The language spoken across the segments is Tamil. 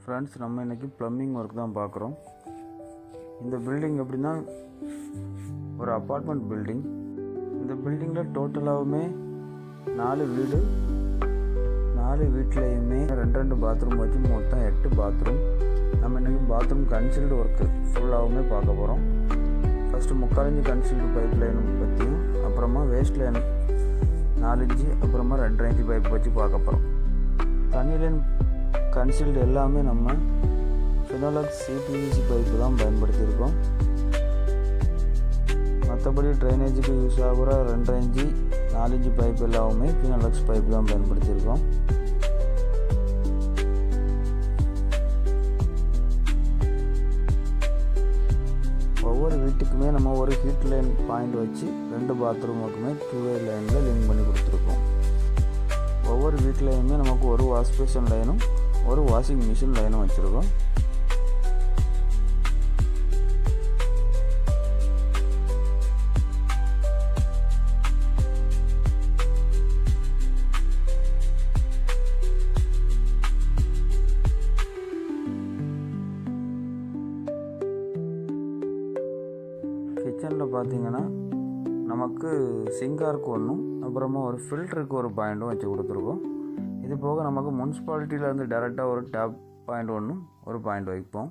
ஃப்ரெண்ட்ஸ், நம்ம இன்றைக்கி ப்ளம்பிங் ஒர்க் தான் பார்க்குறோம். இந்த பில்டிங் எப்படின்னா ஒரு அப்பார்ட்மெண்ட் பில்டிங். இந்த பில்டிங்கில் டோட்டலாகவுமே 4 வீடு, 4 வீட்லேயுமே 2 பாத்ரூம் வச்சு மொத்தம் 8 பாத்ரூம். நம்ம இன்றைக்கி பாத்ரூம் கன்சீல்டு ஒர்க்கு ஃபுல்லாகவுமே பார்க்க போகிறோம். First 3/4 inch concealed pipe line பற்றியும், அப்புறமா வேஸ்ட் லைன் 4 இன்ச்சு, அப்புறமா 2.5 இன்ச்சு பைப் வச்சு பார்க்க போகிறோம். தண்ணி லைன் கன்சீல்டு எல்லாமே நம்ம ஃபினோலக்ஸ் சிபிவிசி பைப்பு தான் பயன்படுத்தியிருக்கோம். மற்றபடி ட்ரைனேஜுக்கு யூஸ் ஆகிற 2.5 இன்ச்சு 4 இன்ச்சு பைப் எல்லாமே ஃபினோலக்ஸ் பைப்பு தான் பயன்படுத்தியிருக்கோம். ஒவ்வொரு வீட்டுக்குமே நம்ம ஒரு ஹீட் லைன் பாயிண்ட் வச்சு 2 பாத்ரூமுக்குமே 2-வே லைனில் லிங்க் பண்ணி கொடுத்துருக்கோம். ஒவ்வொரு வீட்லேயுமே நமக்கு ஒரு வாஷ் பேஷன் லைனும் ஒரு வாஷிங் மிஷின் லைனும் வச்சுருக்கோம். கிச்சனில் பார்த்தீங்கன்னா நமக்கு சிங்காருக்கு ஒன்றும், அப்புறமா ஒரு ஃபில்டருக்கு ஒரு பாயிண்ட்டும் வச்சு கொடுத்துருக்கோம். இது போக நமக்கு முனிசிபாலிட்டியிலேருந்து டேரெக்டாக ஒரு டேப் பாயிண்ட் ஒன்றும் ஒரு பாயிண்ட் வைப்போம்.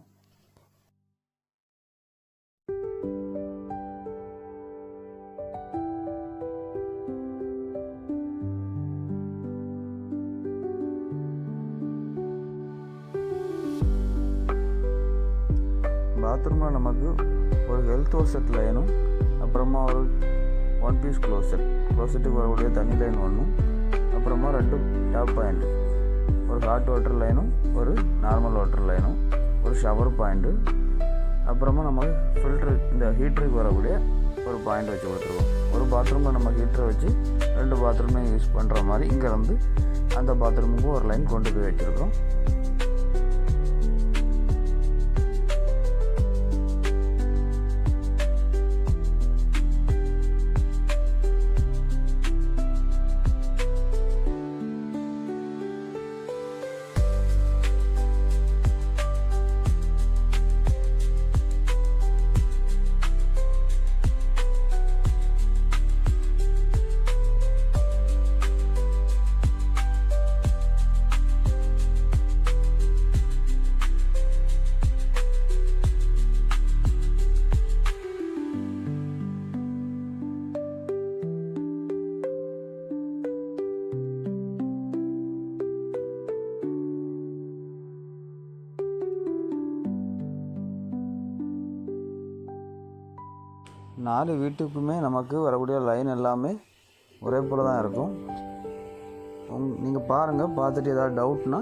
பாத்ரூமில் நமக்கு ஒரு ஹெல்த் வாஷ் லைனும், அப்புறமா ஒரு 1 பீஸ் க்ளோசெட்டுக்கு வரக்கூடிய தண்ணி லைன் ஒன்றும், அப்புறமா 2 டேப் பாயிண்ட், ஒரு ஹாட் வாட்டர் லைனும் ஒரு நார்மல் வாட்டர் லைனும், ஒரு ஷவர் பாயிண்ட்டு, அப்புறமா நமக்கு ஃபில்ட்ரு இந்த ஹீட்டருக்கு வரக்கூடிய ஒரு பாயிண்ட் வச்சு கொடுத்துருக்கோம். ஒரு பாத்ரூமில் நம்ம ஹீட்டரை வச்சு 2 பாத்ரூமே யூஸ் பண்ணுற மாதிரி இங்கேருந்து அந்த பாத்ரூமுக்கு ஒரு லைன் கொண்டு போய் வச்சுருக்கோம். நாலு வீட்டுக்குமே நமக்கு வரக்கூடிய லைன் எல்லாமே ஒரே போல் தான் இருக்கும். நீங்கள் பாருங்கள், பார்த்துட்டு ஏதாவது டவுட்னா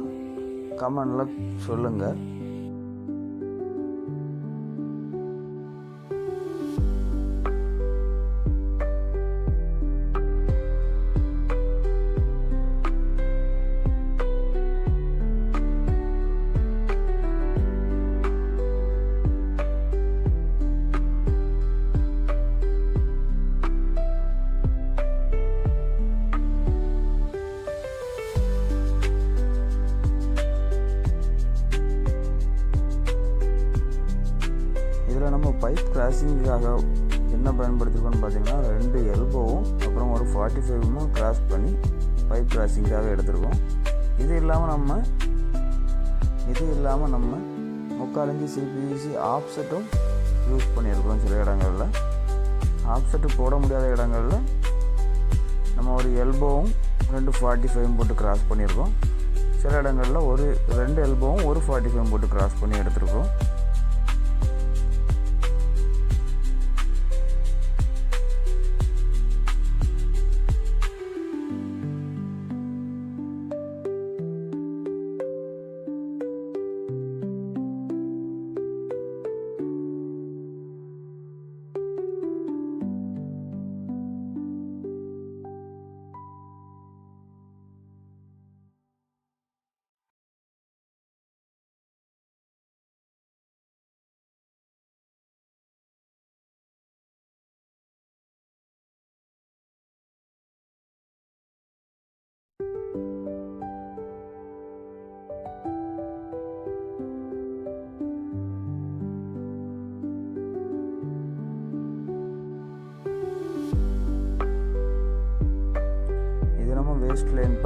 கமெண்டில் சொல்லுங்கள். இதில் நம்ம பைப் கிராசிங்காக என்ன பயன்படுத்திருக்கோன்னு பார்த்தீங்கன்னா 2 எல்போவும் அப்புறம் ஒரு 45 கிராஸ் பண்ணி பைப் கிராசிங்காக எடுத்துருக்கோம். இது இல்லாமல் நம்ம 3/4 இன்ச்சு சிபிவிசி ஆஃப்செட்டும் யூஸ் பண்ணியிருக்கிறோம். சில இடங்களில் ஆஃப்செட்டு போட முடியாத இடங்களில் நம்ம ஒரு எல்போவும் 2 45 போட்டு கிராஸ் பண்ணியிருக்கோம். சில இடங்களில் 2 எல்போவும் 1 45 போட்டு கிராஸ் பண்ணி எடுத்துருக்கோம்.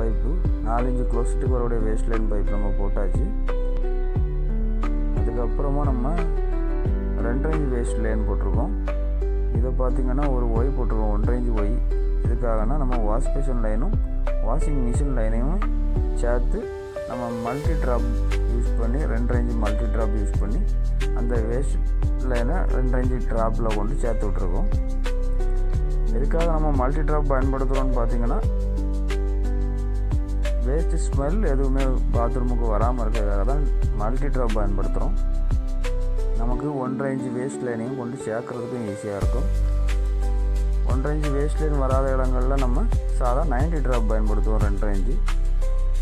பைப்பு 4 இன்ச்சு க்ளோஸ்ட்டுக்கு வரக்கூடிய வேஸ்ட் லைன் பைப் நம்ம போட்டாச்சு. அதுக்கப்புறமா நம்ம 2 இன்ச் வேஸ்ட் லைன் போட்டிருக்கோம். இதை பார்த்திங்கன்னா ஒரு ஒய் போட்டிருக்கோம், 1.5 இன்ச் ஒய். இதுக்காகனா நம்ம வாஷ் பேஷன் லைனும் வாஷிங் மிஷின் லைனையும் சேர்த்து நம்ம மல்டி ட்ராப் யூஸ் பண்ணி 2.5 இன்ச் மல்டி ட்ராப் யூஸ் பண்ணி அந்த வேஸ்ட் லைனை 2.5 இன்ச் ட்ராப்பில் கொண்டு சேர்த்து விட்ருக்கோம். எதுக்காக நம்ம மல்டி ட்ராப் பயன்படுத்துகிறோன்னு பார்த்தீங்கன்னா வேஸ்ட் ஸ்மெல் எதுவுமே பாத்ரூமுக்கு வராமல் இருக்கிறதுக்காக தான் மல்டி ட்ராப் பயன்படுத்துகிறோம். நமக்கு 1.5 இன்ச் வேஸ்ட் லைனையும் கொண்டு சேர்க்குறதுக்கும் ஈஸியாக இருக்கும். 1.5 இன்ச் வேஸ்ட் லைன் வராத இடங்களில் நம்ம சாதா 90 ட்ராப் பயன்படுத்துவோம் 2.5 இன்ச்சு.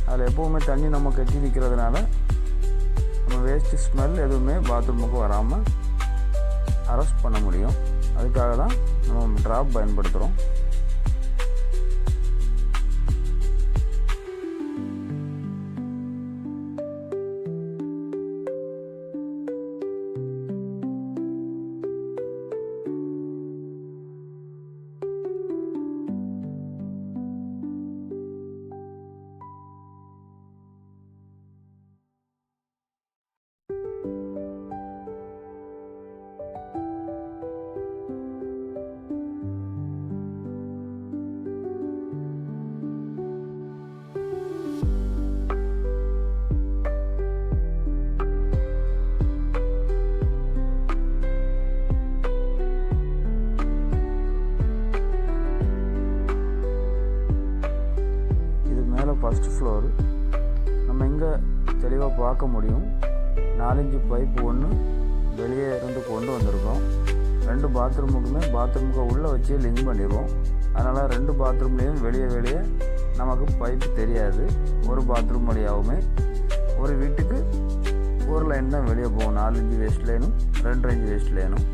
அதில் எப்போவுமே தண்ணி நம்ம கட்டி நிற்கிறதுனால நம்ம வேஸ்ட்டு ஸ்மெல் எதுவுமே பாத்ரூமுக்கு வராமல் அரெஸ்ட் பண்ண முடியும். அதுக்காக தான் நம்ம ட்ராப் பயன்படுத்துகிறோம். ஃபஸ்ட்டு ஃப்ளோரு நம்ம இங்கே தெளிவாக பார்க்க முடியும். 4 இன்ச்சு பைப்பு ஒன்று வெளியே இருந்து கொண்டு வந்திருக்கோம். 2 பாத்ரூமுக்கு உள்ளே வச்சு லிங்க் பண்ணிடுவோம். அதனால் 2 பாத்ரூம்லேயும் வெளியே நமக்கு பைப்பு தெரியாது. ஒரு பாத்ரூம் வழியாகவுமே ஒரு வீட்டுக்கு ஒரு லைன் தான் வெளியே போகும். 4 இன்ச்சு வேஸ்ட் லைனும் 2.5 இன்ச்சு வேஸ்ட் லைனும்.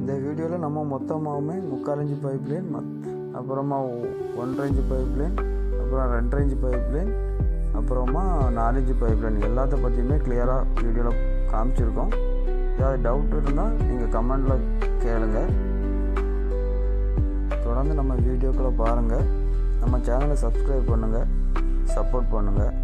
இந்த வீடியோவில் நம்ம மொத்தமாகவுமே 3/4 இன்ச்சு பைப் லைன், அப்புறமா 1.5 இன்ச்சு பைப் லைன், அப்புறம் 2.5 இன்ச்சு பைப் லைன், அப்புறமா 4 இன்ச்சு பைப் லைன் எல்லாத்த பற்றியுமே கிளியராக வீடியோவில் காமிச்சிருக்கோம். ஏதாவது டவுட் இருந்தால் நீங்கள் கமெண்டில் கேளுங்க. தொடர்ந்து நம்ம வீடியோக்களை பாருங்கள். நம்ம சேனலை சப்ஸ்கிரைப் பண்ணுங்கள், சப்போர்ட் பண்ணுங்கள்.